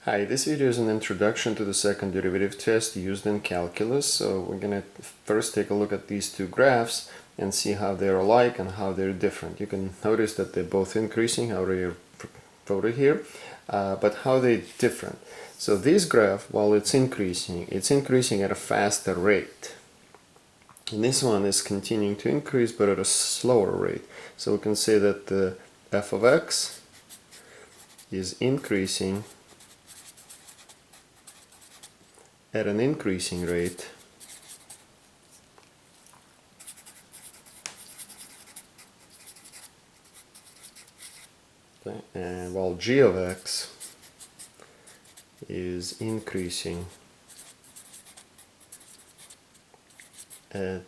Hi, this video is an introduction to the second derivative test used in calculus. So we're going to first take a look at these two graphs and see how they're alike and how they're different. You can notice that they're both increasing, how they're photo here, but how they're different. So this graph, while it's increasing at a faster rate. And this one is continuing to increase, but at a slower rate. So we can say that the f of x is increasing at an increasing rate okay, and while g of x is increasing at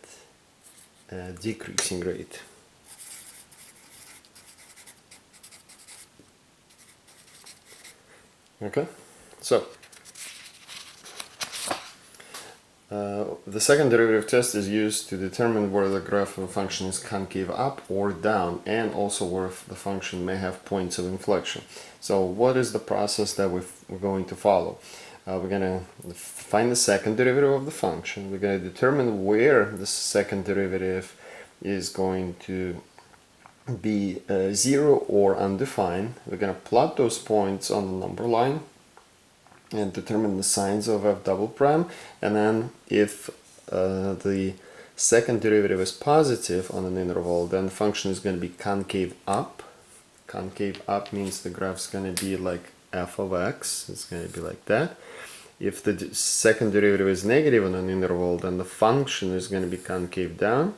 a decreasing rate. Okay, so the second derivative test is used to determine whether the graph of a function is concave up or down, and also where the function may have points of inflection. So what is the process that we're going to follow? We're going to find the second derivative of the function. We're going to determine where the second derivative is going to be 0 or undefined. We're going to plot those points on the number line and determine the signs of f double prime, and then if the second derivative is positive on an interval, then the function is going to be concave up. Concave up means the graph is going to be like f of x, it's going to be like that. If the second derivative is negative on an interval, then the function is going to be concave down.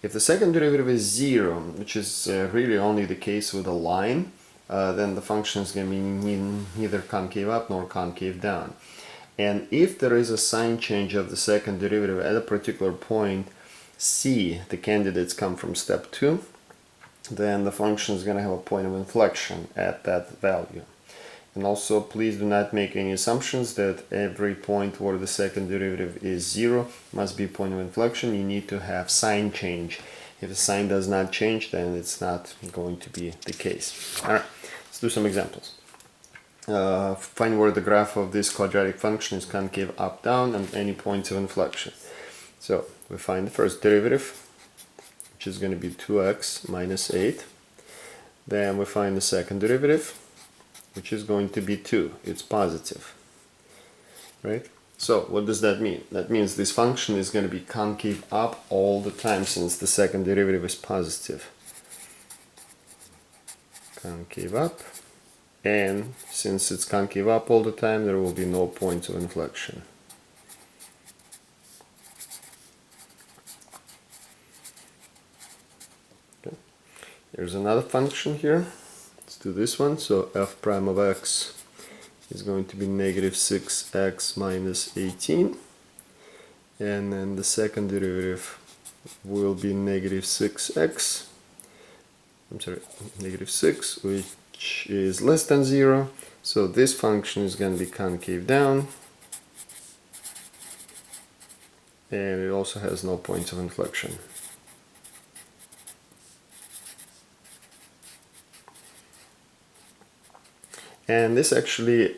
If the second derivative is 0, which is really only the case with a line, then the function is going to be neither concave up nor concave down. And if there is a sign change of the second derivative at a particular point C, the candidates come from step 2, then the function is going to have a point of inflection at that value. And also, please do not make any assumptions that every point where the second derivative is 0 must be a point of inflection. You need to have sign change. If the sign does not change, then it's not going to be the case. Alright, let's do some examples. Find where the graph of this quadratic function is concave up, down, and any points of inflection. So we find the first derivative, which is going to be 2x minus 8. Then we find the second derivative, which is going to be 2. It's positive, right? So what does that mean? That means this function is going to be concave up all the time since the second derivative is positive. Concave up, and since it's concave up all the time, there will be no points of inflection. Okay. There's another function here. Let's do this one. So f prime of x is going to be negative 6x minus 18, and then the second derivative will be negative 6x, negative 6, which is less than 0, so this function is going to be concave down, and it also has no points of inflection. And this actually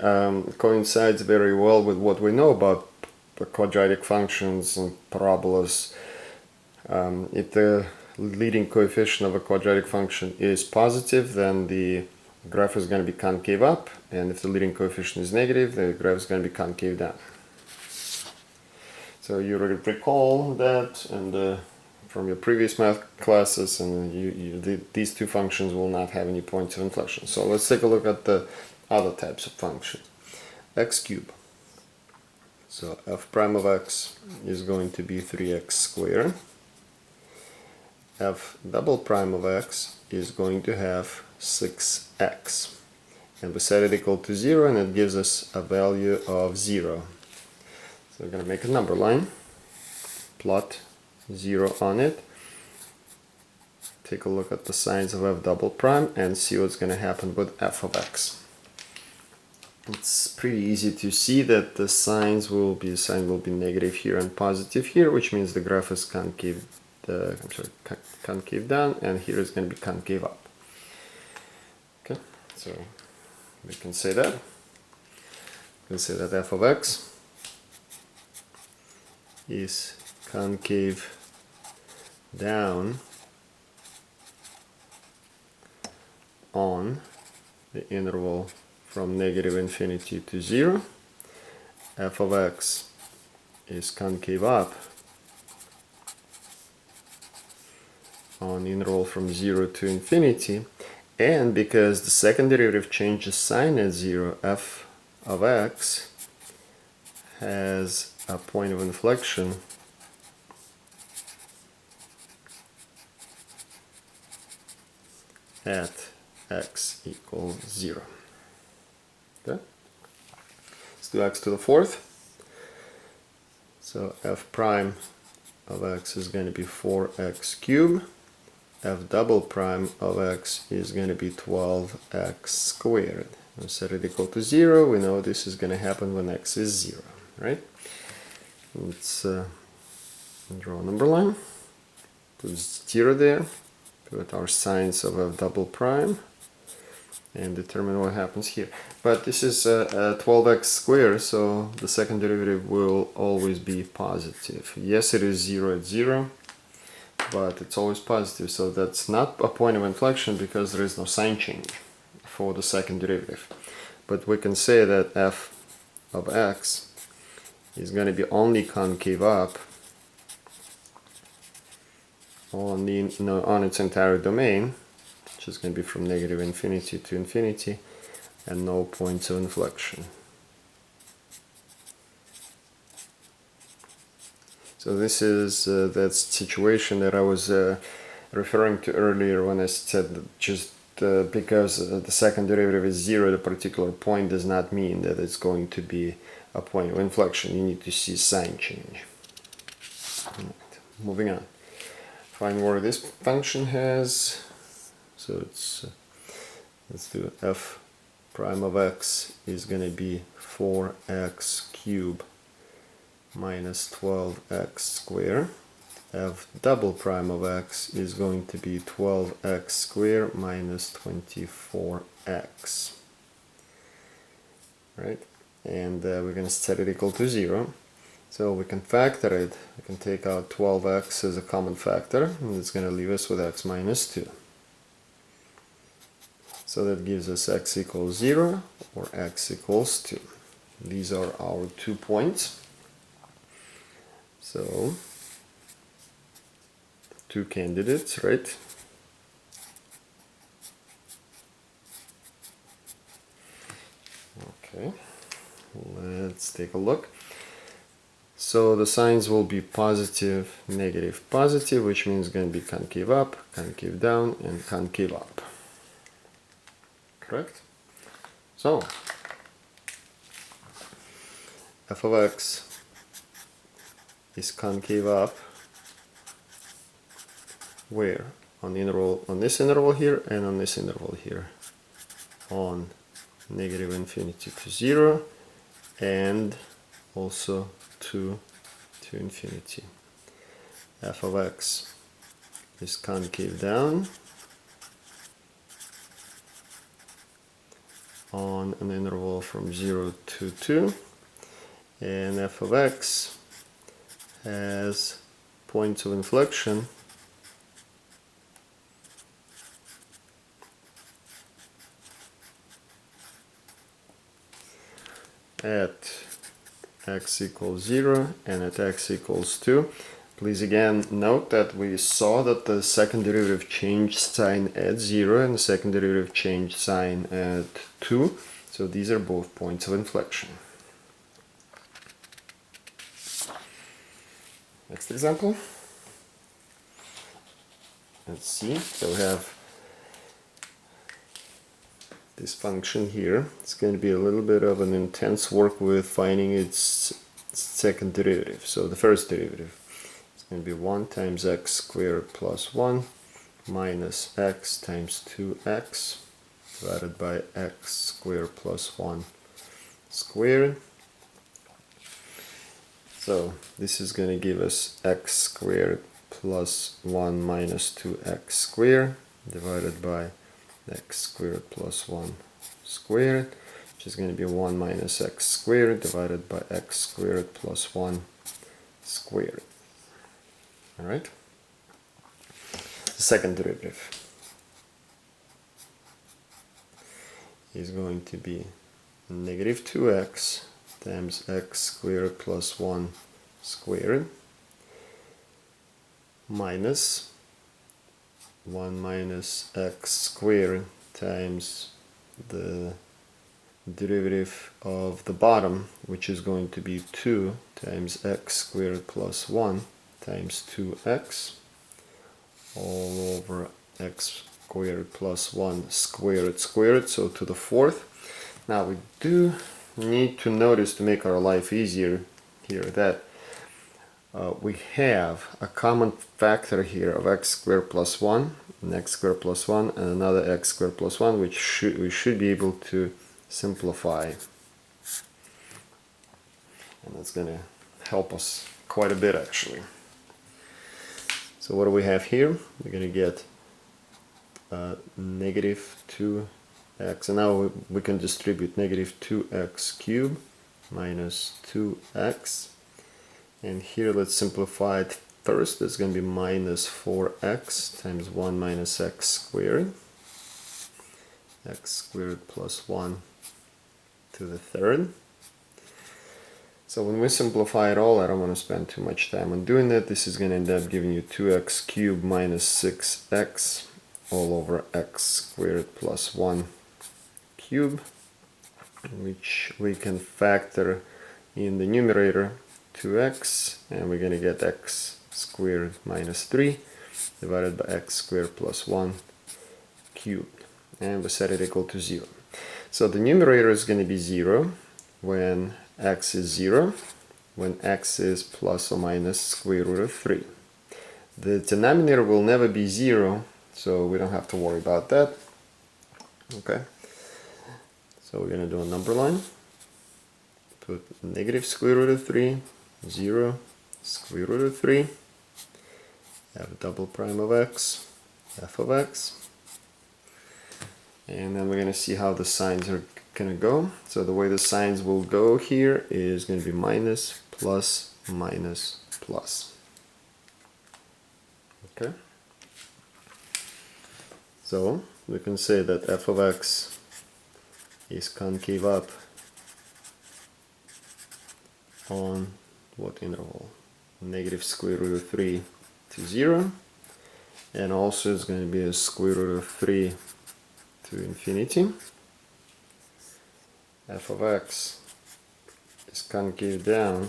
coincides very well with what we know about quadratic functions and parabolas. If the leading coefficient of a quadratic function is positive, then the graph is going to be concave up, and if the leading coefficient is negative, the graph is going to be concave down. So you already recall that, and from your previous math classes, and these two functions will not have any points of inflection. So let's take a look at the other types of function. X cubed. So f prime of x is going to be 3x squared. F double prime of x is going to have 6x. And we set it equal to 0, and it gives us a value of 0. So we're going to make a number line, plot 0 on it, take a look at the signs of f double prime, and see what's going to happen with f of x. It's pretty easy to see that the sign will be negative here and positive here, which means the graph is concave down, and here is going to be concave up. Okay, so we can say that. can say that f of x is concave down on the interval from negative infinity to 0. F of x is concave up on the interval from 0 to infinity, and because the second derivative changes sign at 0, f of x has a point of inflection at x equals 0. Okay? Let's do x to the fourth. So f prime of x is going to be 4x cubed. F double prime of x is going to be 12x squared. We set it equal to 0. We know this is going to happen when x is 0, right? Let's draw a number line. Put 0 there. Put our signs of f double prime and determine what happens here. But this is 12x squared, so the second derivative will always be positive. Yes, it is 0 at 0, but it's always positive, so that's not a point of inflection because there is no sign change for the second derivative. But we can say that f of x is going to be only concave up on its entire domain, which is going to be from negative infinity to infinity, and no points of inflection. So this is that situation that I was referring to earlier when I said that just because the second derivative is 0 at a particular point does not mean that it's going to be a point of inflection. You need to see sign change. Right. Moving on. Find where this function has. So it's let's do f prime of x is going to be 4x cubed minus 12x squared. F double prime of x is going to be 12x squared minus 24x. Right? And we're going to set it equal to 0. So we can factor it. We can take out 12x as a common factor, and it's going to leave us with x minus 2. So that gives us x equals 0 or x equals 2. These are our 2 points. So 2 candidates, right? Okay, let's take a look. So the signs will be positive, negative, positive, which means it's going to be concave up, concave down, and concave up. Correct? So f of x is concave up where? On the interval, on this interval here and on this interval here, on negative infinity to 0 and also to infinity. F of x is concave down on an interval from 0 to 2, and f of x has points of inflection at x equals 0 and at x equals 2. Please again note that we saw that the second derivative changed sign at 0 and the second derivative changed sign at 2. So these are both points of inflection. Next example. Let's see. So we have this function here. It's going to be a little bit of an intense work with finding its second derivative. So the first derivative is going to be 1 times x squared plus 1 minus x times 2x divided by x squared plus 1 squared. So this is going to give us x squared plus 1 minus 2x squared divided by x squared plus 1 squared, which which is going to be 1 minus x squared divided by x squared plus 1 squared. Alright? The second derivative is going to be negative 2x times x squared plus 1 squared minus 1 minus x squared times the derivative of the bottom, which is going to be 2 times x squared plus 1 times 2x all over x squared plus 1 squared, so to the fourth. Now we do need to notice, to make our life easier here, that we have a common factor here of x squared plus 1 and x squared plus 1 and another x squared plus 1, which we should be able to simplify, and that's going to help us quite a bit actually. So what do we have here? We're going to get negative 2x, and now we can distribute negative 2x cubed minus 2x, and here let's simplify it first. It's going to be minus 4x times 1 minus x squared plus 1 to the third. So when we simplify it all, I don't want to spend too much time on doing that. This is going to end up giving you 2x cubed minus 6x all over x squared plus 1 cubed, which we can factor in the numerator 2x, and we're going to get x squared minus 3 divided by x squared plus 1 cubed, and we set it equal to 0. So the numerator is going to be 0 when x is 0, when x is plus or minus square root of 3. The denominator will never be 0, so we don't have to worry about that. Okay, so we're going to do a number line. Put negative square root of 3, 0, square root of 3, have double prime of x, f of x, and then we're going to see how the signs are going to go. So the way the signs will go here is going to be minus, plus, minus, plus. Okay, so we can say that f of x is concave up on what interval? Negative square root of 3 to 0, and also it's going to be a square root of 3 to infinity. F of x is concave down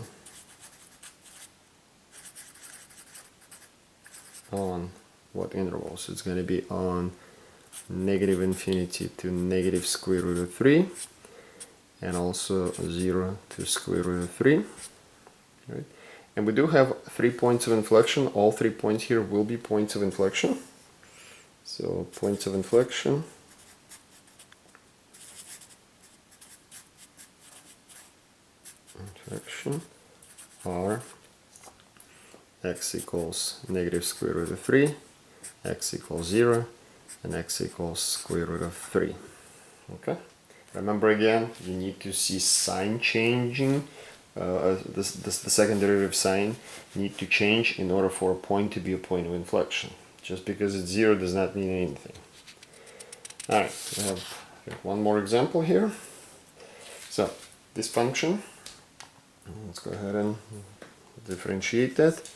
on what interval? So it's going to be on negative infinity to negative square root of 3, and also 0 to square root of 3. Right? And we do have 3 points of inflection. All 3 points here will be points of inflection. So points of inflection are x equals negative square root of 3, x equals 0, and x equals square root of 3. Okay. Remember again, you need to see sign changing. The second derivative sign need to change in order for a point to be a point of inflection. Just because it's 0 does not mean anything. Alright, we have one more example here. So this function, let's go ahead and differentiate that.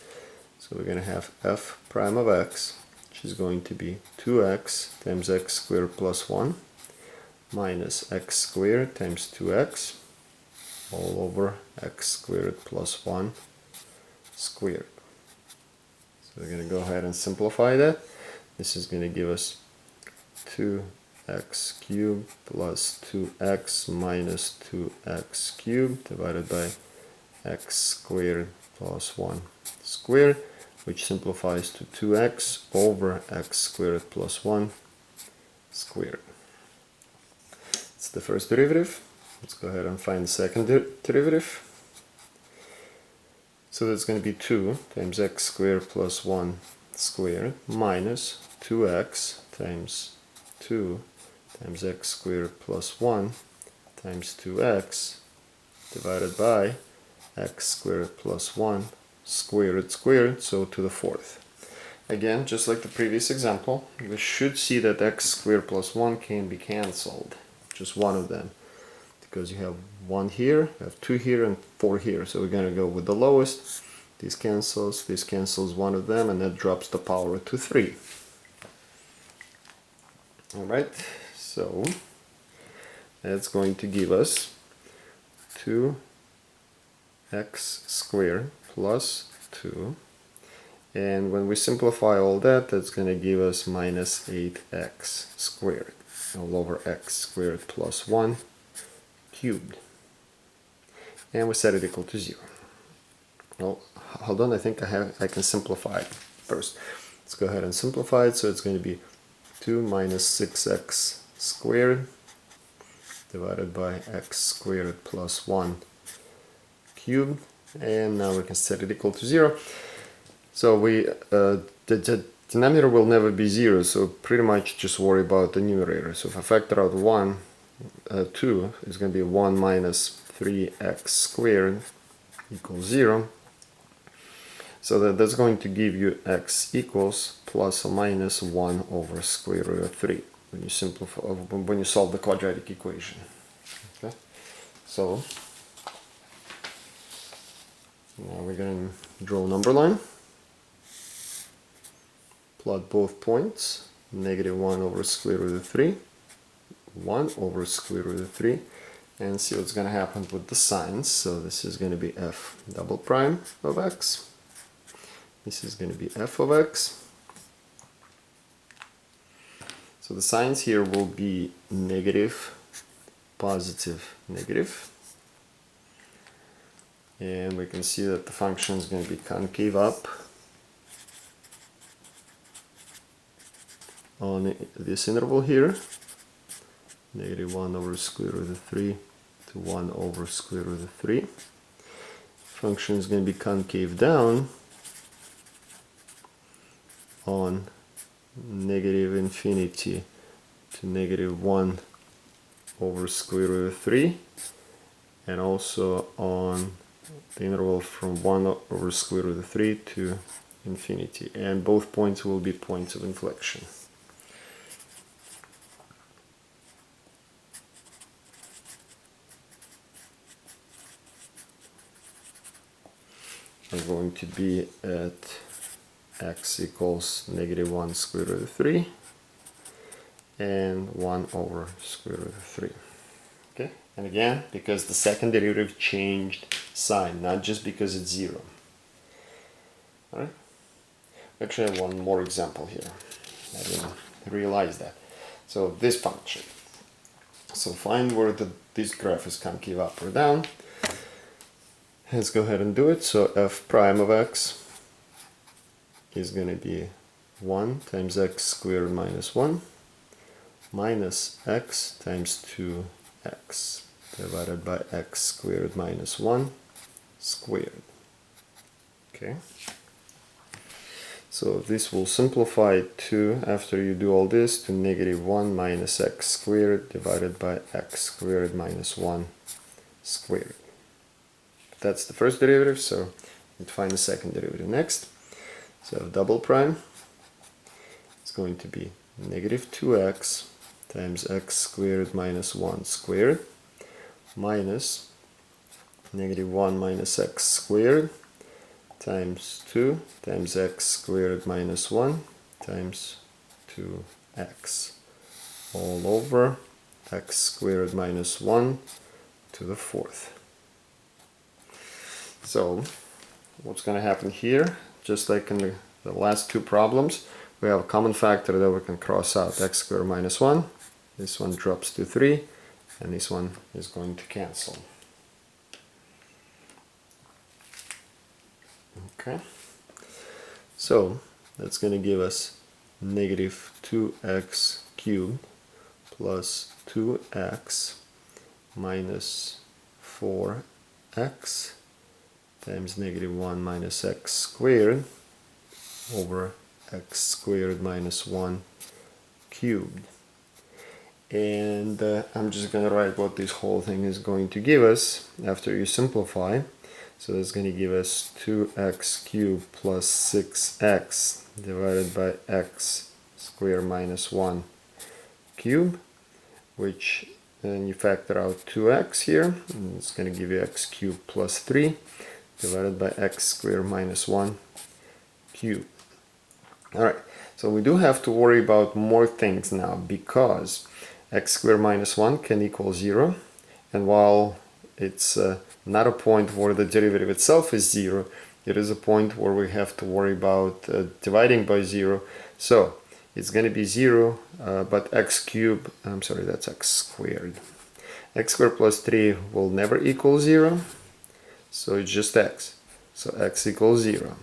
So we're going to have f prime of x, which is going to be 2x times x squared plus 1 minus x squared times 2x all over x squared plus 1 squared. So we're going to go ahead and simplify that. This is going to give us 2x cubed plus 2x minus 2x cubed divided by x squared plus 1 squared, which simplifies to 2x over x squared plus 1 squared. It's the first derivative. Let's go ahead and find the second derivative. So that's going to be 2 times x squared plus 1 squared minus 2x times 2 times x squared plus 1 times 2x divided by x squared plus 1 squared, so to the fourth. Again, just like the previous example, we should see that x squared plus 1 can be cancelled, just one of them, because you have 1 here, you have 2 here, and 4 here, so we're going to go with the lowest. This cancels one of them, and that drops the power to 3. Alright, so that's going to give us 2x squared plus 2, and when we simplify all that, that's going to give us minus 8x squared all over x squared plus 1 cubed, and we set it equal to 0. Well, hold on, I think I can simplify it first. Let's go ahead and simplify it. So it's going to be 2 minus 6x squared divided by x squared plus 1 cubed, and now we can set it equal to 0. So the denominator will never be 0, so pretty much just worry about the numerator. So if I factor out 2 is going to be 1 minus 3x squared equals 0. So that's going to give you x equals plus or minus 1 over square root of 3 when you simplify, when you solve the quadratic equation. Okay, so now we're going to draw a number line, plot both points, negative 1 over square root of 3, 1 over square root of 3, and see what's going to happen with the signs. So this is going to be f double prime of x. This is going to be f of x. So the signs here will be negative, positive, negative. And we can see that the function is going to be concave up on this interval here. Negative 1 over square root of 3 to 1 over square root of 3. Function is going to be concave down on negative infinity to negative 1 over square root of 3, and also on the interval from 1 over square root of 3 to infinity, and both points will be points of inflection. Are going to be at x equals negative 1 square root of 3 and 1 over square root of 3. Okay, and again, because the second derivative changed sign, not just because it's 0. Alright, actually I have one more example here. I didn't realize that. So this function. So find where this graph is concave up or down. Let's go ahead and do it. So f prime of x is going to be 1 times x squared minus 1 minus x times 2x divided by x squared minus 1 squared. Okay. So this will simplify to, after you do all this, to negative 1 minus x squared divided by x squared minus 1 squared. That's the first derivative, so let's find the second derivative next. So double prime is going to be negative 2x times x squared minus 1 squared minus negative 1 minus x squared times 2 times x squared minus 1 times 2x all over x squared minus 1 to the fourth. So what's going to happen here, just like in the last two problems, we have a common factor that we can cross out, x squared minus 1. This one drops to 3, and this one is going to cancel. Okay, so that's going to give us negative 2x cubed plus 2x minus 4x times negative 1 minus x squared over x squared minus 1 cubed. and I'm just going to write what this whole thing is going to give us after you simplify. So it's going to give us 2x cubed plus 6x divided by x squared minus 1 cube, which then you factor out 2x here, and it's going to give you x cubed plus 3 divided by x squared minus 1 cube. Alright, so we do have to worry about more things now, because x squared minus 1 can equal 0, and while it's not a point where the derivative itself is 0, it is a point where we have to worry about dividing by 0. So it's going to be 0, but x cubed, I'm sorry, that's x squared. X squared plus 3 will never equal 0, so it's just x. So x equals 0.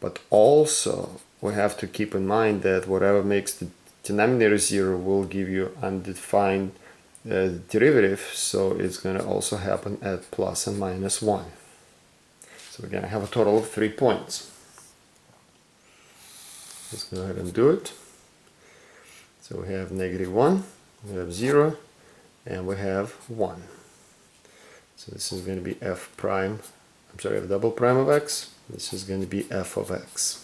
But also we have to keep in mind that whatever makes the denominator 0 will give you undefined derivative, so it's going to also happen at plus and minus 1. So we're going to have a total of 3 points. Let's go ahead and do it. So we have -1, we have 0, and we have 1. So this is going to be f prime, I'm sorry, f double prime of x. This is going to be f of x.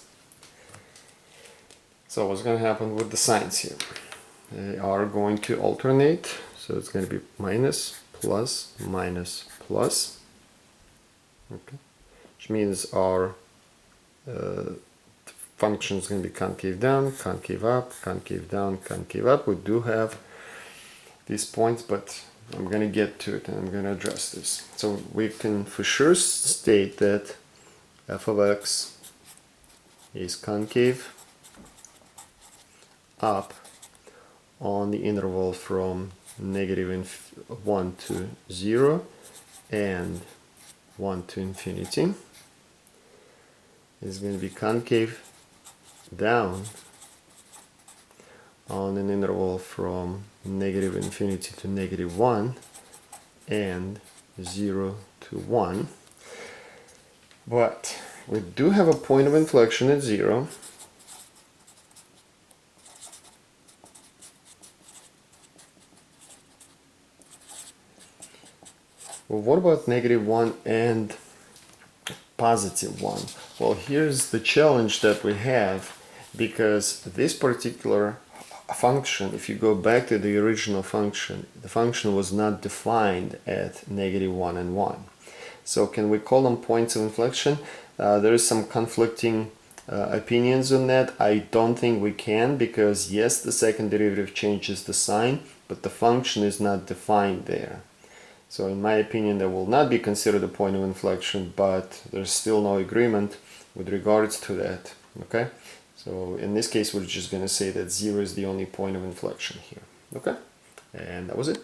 So what's going to happen with the signs here? They are going to alternate. So it's going to be minus, plus, minus, plus. Okay. Which means our function is going to be concave down, concave up, concave down, concave up. We do have these points, but I'm going to get to it and I'm going to address this. So we can for sure state that f of x is concave up on the interval from -1 to 0 and 1 to infinity. It's going to be concave down on an interval from -infinity to -1 and 0 to 1. But we do have a point of inflection at 0. Well, what about -1 and +1? Well, here's the challenge that we have, because this particular function, if you go back to the original function, the function was not defined at -1 and 1. So can we call them points of inflection? There is some conflicting opinions on that. I don't think we can, because yes, the second derivative changes the sign, but the function is not defined there. So in my opinion, that will not be considered a point of inflection, but there's still no agreement with regards to that. Okay, so in this case, we're just going to say that 0 is the only point of inflection here. Okay, and that was it.